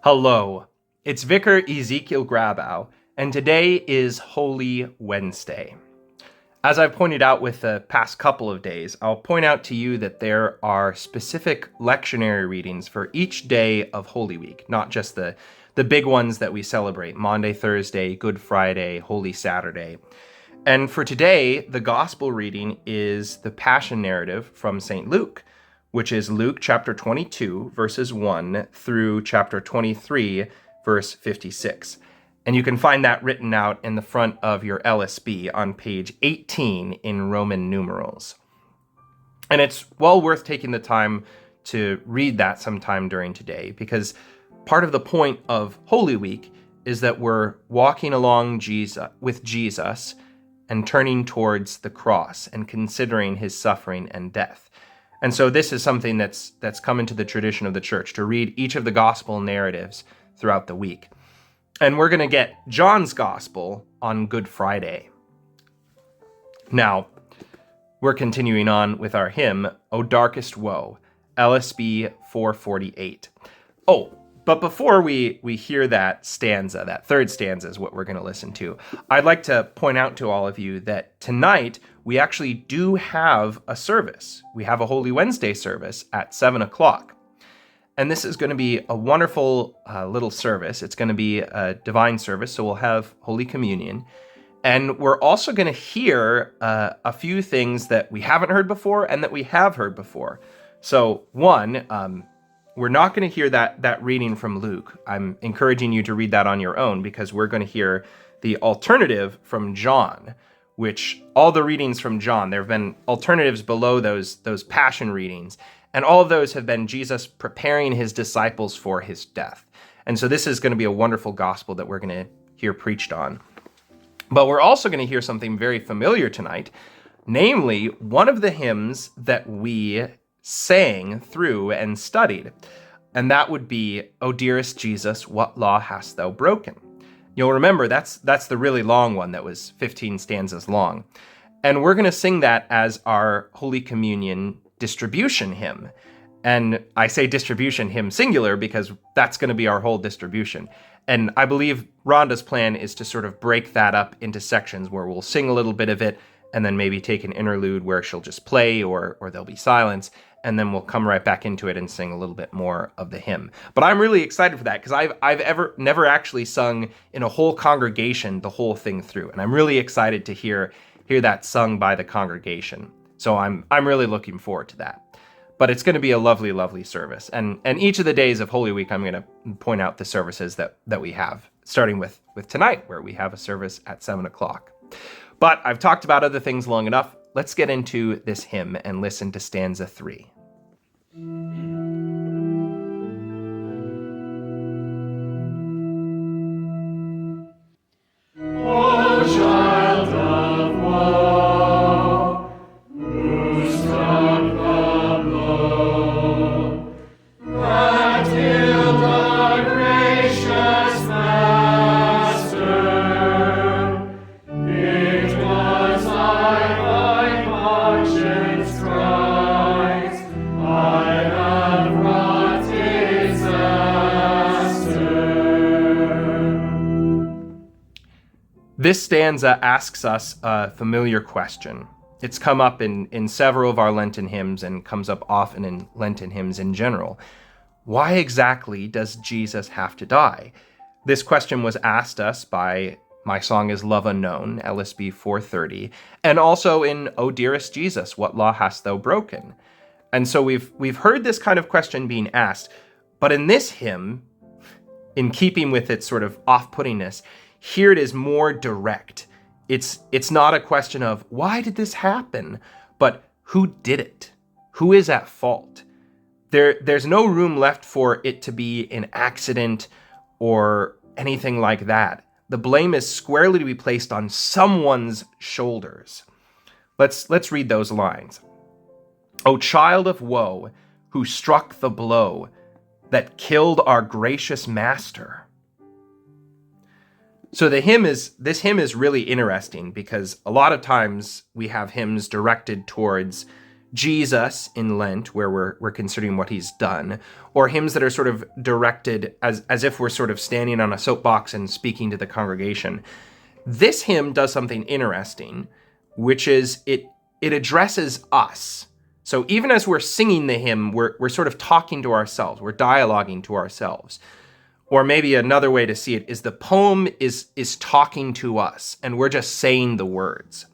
Hello, it's Vicar Ezekiel Grabau, and today is Holy Wednesday. As I've pointed out with the past couple of days, I'll point out to you that there are specific lectionary readings for each day of Holy Week, not just the big ones that we celebrate, Maundy, Thursday, Good Friday, Holy Saturday. And for today, the gospel reading is the Passion narrative from St. Luke, which is Luke chapter 22, verses 1 through chapter 23, verse 56. And you can find that written out in the front of your LSB on page 18 in Roman numerals. And it's well worth taking the time to read that sometime during today, because part of the point of Holy Week is that we're walking along with Jesus and turning towards the cross and considering his suffering and death. And so this is something that's come into the tradition of the church, to read each of the gospel narratives throughout the week. And we're going to get John's gospel on Good Friday. Now, we're continuing on with our hymn, O Darkest Woe, LSB 448. Oh, but before we hear that stanza, that third stanza is what we're going to listen to, I'd like to point out to all of you that tonight we actually do have a service. We have a Holy Wednesday service at 7 o'clock. And this is going to be a wonderful little service. It's going to be a divine service, so we'll have Holy Communion. And we're also going to hear a few things that we haven't heard before and that we have heard before. So one, we're not going to hear that reading from Luke. I'm encouraging you to read that on your own, because we're going to hear the alternative from John, which all the readings from John, there have been alternatives below those passion readings, and all of those have been Jesus preparing his disciples for his death. And so this is going to be a wonderful gospel that we're going to hear preached on. But we're also going to hear something very familiar tonight, namely one of the hymns that we sang through and studied, and that would be, O dearest Jesus, what law hast thou broken? You'll remember that's the really long one that was 15 stanzas long. And we're going to sing that as our Holy Communion distribution hymn. And I say distribution hymn singular because that's going to be our whole distribution. And I believe Rhonda's plan is to sort of break that up into sections where we'll sing a little bit of it and then maybe take an interlude where she'll just play or there'll be silence, and then we'll come right back into it and sing a little bit more of the hymn. But I'm really excited for that, because I've never actually sung in a whole congregation the whole thing through, and I'm really excited to hear that sung by the congregation. So I'm really looking forward to that. But it's going to be a lovely, lovely service. And each of the days of Holy Week, I'm going to point out the services that we have, starting with tonight, where we have a service at 7 o'clock. But I've talked about other things long enough. Let's get into this hymn and listen to stanza 3. This stanza asks us a familiar question. It's come up in several of our Lenten hymns and comes up often in Lenten hymns in general. Why exactly does Jesus have to die? This question was asked us by My Song is Love Unknown, LSB 430, and also in O Dearest Jesus, What Law Hast Thou Broken? And so we've heard this kind of question being asked, but in this hymn, in keeping with its sort of off-puttingness, here it is more direct. It's not a question of why did this happen, but who did it? Who is at fault? There's no room left for it to be an accident or anything like that. The blame is squarely to be placed on someone's shoulders. Let's read those lines. O child of woe, who struck the blow that killed our gracious master. So this hymn is really interesting, because a lot of times we have hymns directed towards Jesus in Lent, where we're considering what he's done, or hymns that are sort of directed as if we're sort of standing on a soapbox and speaking to the congregation. This hymn does something interesting, which is it addresses us. So even as we're singing the hymn, we're sort of talking to ourselves, we're dialoguing to ourselves. Or maybe another way to see it is the poem is talking to us, and we're just saying the words.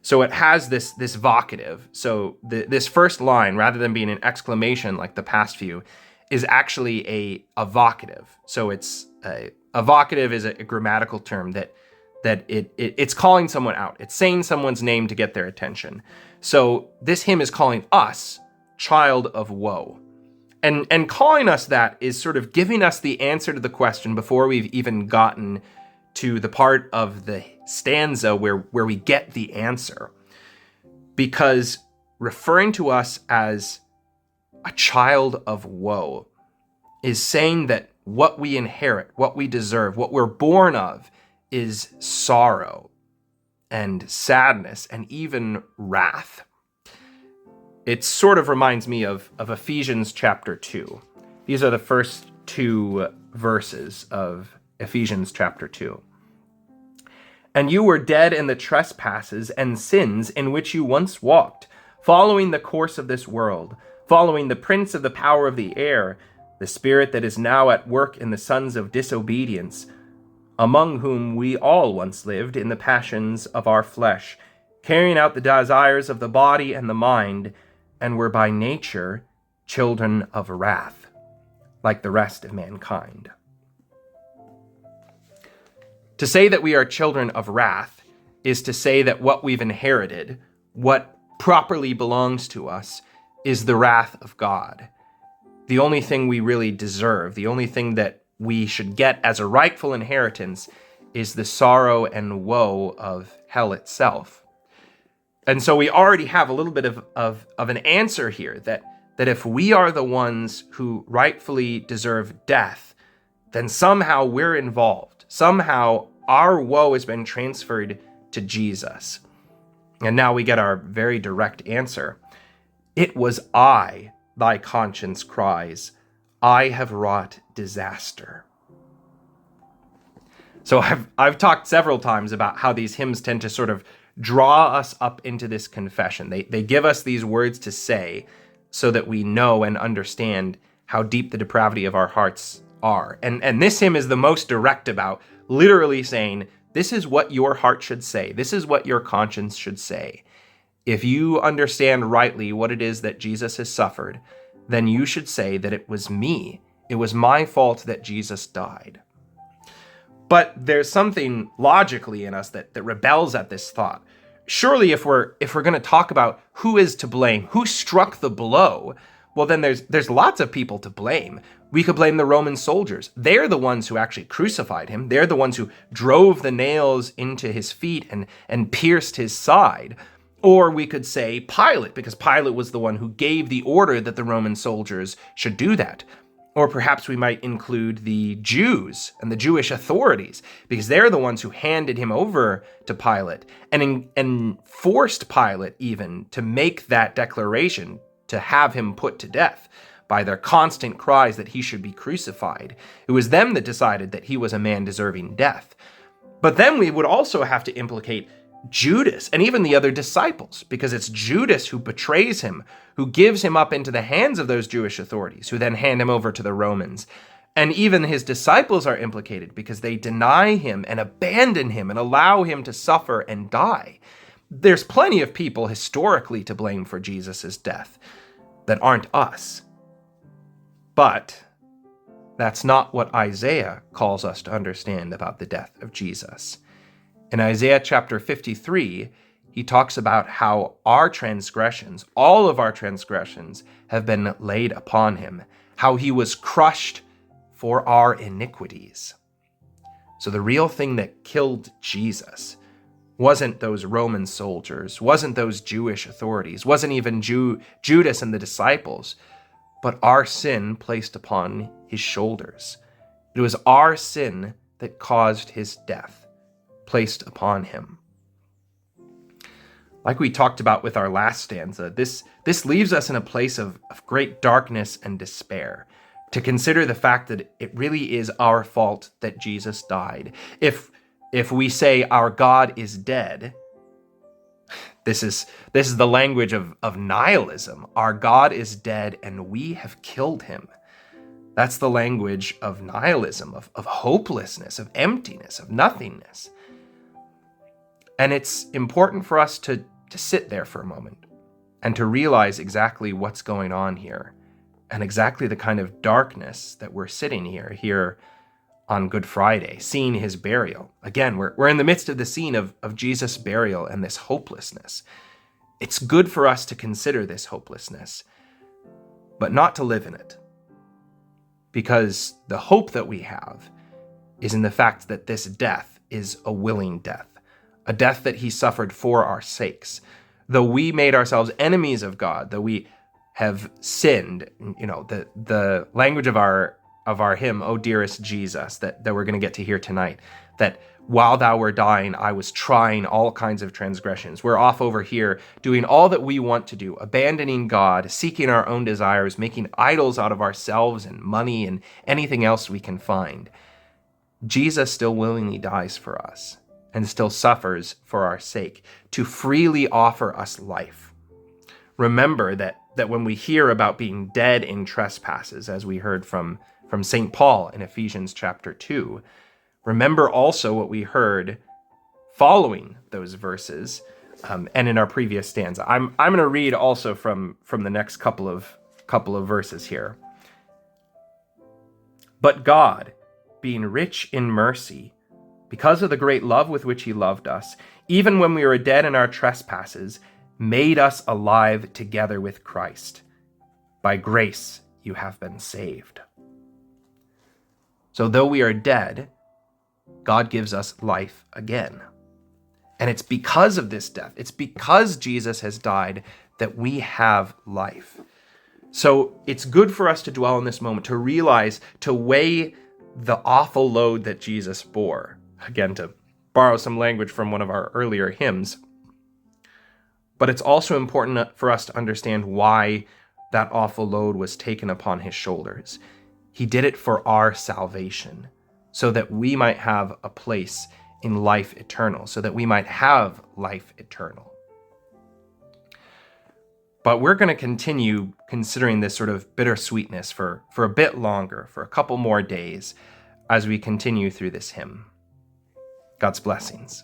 So it has this vocative. So this first line, rather than being an exclamation like the past few, is actually a vocative. So it's a vocative is a grammatical term that it's calling someone out. It's saying someone's name to get their attention. So this hymn is calling us child of woe. And calling us that is sort of giving us the answer to the question before we've even gotten to the part of the stanza where we get the answer. Because referring to us as a child of woe is saying that what we inherit, what we deserve, what we're born of is sorrow and sadness and even wrath. It sort of reminds me of Ephesians chapter 2. These are the first two verses of Ephesians chapter 2. And you were dead in the trespasses and sins in which you once walked, following the course of this world, following the prince of the power of the air, the spirit that is now at work in the sons of disobedience, among whom we all once lived in the passions of our flesh, carrying out the desires of the body and the mind, and were by nature children of wrath, like the rest of mankind. To say that we are children of wrath is to say that what we've inherited, what properly belongs to us, is the wrath of God. The only thing we really deserve, the only thing that we should get as a rightful inheritance, is the sorrow and woe of hell itself. And so we already have a little bit of an answer here, that if we are the ones who rightfully deserve death, then somehow we're involved. Somehow our woe has been transferred to Jesus. And now we get our very direct answer. It was I, thy conscience cries. I have wrought disaster. So I've talked several times about how these hymns tend to sort of draw us up into this confession. They give us these words to say so that we know and understand how deep the depravity of our hearts are. And this hymn is the most direct about literally saying, this is what your heart should say. This is what your conscience should say. If you understand rightly what it is that Jesus has suffered, then you should say that it was me. It was my fault that Jesus died. But there's something logically in us that rebels at this thought. Surely if we're going to talk about who is to blame, who struck the blow, well then there's lots of people to blame. We could blame the Roman soldiers. They're the ones who actually crucified him. They're the ones who drove the nails into his feet and pierced his side. Or we could say Pilate, because Pilate was the one who gave the order that the Roman soldiers should do that. Or perhaps we might include the Jews and the Jewish authorities, because they're the ones who handed him over to Pilate and forced Pilate even to make that declaration to have him put to death by their constant cries that he should be crucified. It was them that decided that he was a man deserving death. But then we would also have to implicate Judas and even the other disciples, because it's Judas who betrays him, who gives him up into the hands of those Jewish authorities, who then hand him over to the Romans. And even his disciples are implicated because they deny him and abandon him and allow him to suffer and die. There's plenty of people historically to blame for Jesus' death that aren't us. But that's not what Isaiah calls us to understand about the death of Jesus. In Isaiah chapter 53, he talks about how our transgressions, all of our transgressions, have been laid upon him, how he was crushed for our iniquities. So the real thing that killed Jesus wasn't those Roman soldiers, wasn't those Jewish authorities, wasn't even Judas and the disciples, but our sin placed upon his shoulders. It was our sin that caused his death, placed upon him. Like we talked about with our last stanza, this leaves us in a place of great darkness and despair, to consider the fact that it really is our fault that Jesus died. If we say our God is dead, this is the language of nihilism. Our God is dead and we have killed him. That's the language of nihilism, of hopelessness, of emptiness, of nothingness. And it's important for us to sit there for a moment and to realize exactly what's going on here and exactly the kind of darkness that we're sitting here on Good Friday, seeing his burial. Again, we're in the midst of the scene of Jesus' burial and this hopelessness. It's good for us to consider this hopelessness, but not to live in it. Because the hope that we have is in the fact that this death is a willing death, a death that he suffered for our sakes. Though we made ourselves enemies of God, though we have sinned, the language of our hymn, "O dearest Jesus," that we're going to get to hear tonight, that while thou were dying, I was trying all kinds of transgressions. We're off over here doing all that we want to do, abandoning God, seeking our own desires, making idols out of ourselves and money and anything else we can find. Jesus still willingly dies for us and still suffers for our sake to freely offer us life. Remember that when we hear about being dead in trespasses, as we heard from St. Paul in Ephesians chapter 2, remember also what we heard following those verses and in our previous stanza. I'm going to read also from the next couple of verses here. But God, being rich in mercy, because of the great love with which he loved us, even when we were dead in our trespasses, made us alive together with Christ. By grace you have been saved. So though we are dead, God gives us life again. And it's because of this death, it's because Jesus has died that we have life. So it's good for us to dwell in this moment, to realize, to weigh the awful load that Jesus bore. Again, to borrow some language from one of our earlier hymns. But it's also important for us to understand why that awful load was taken upon his shoulders. He did it for our salvation, so that we might have a place in life eternal, so that we might have life eternal. But we're going to continue considering this sort of bittersweetness for a bit longer, for a couple more days, as we continue through this hymn. God's blessings.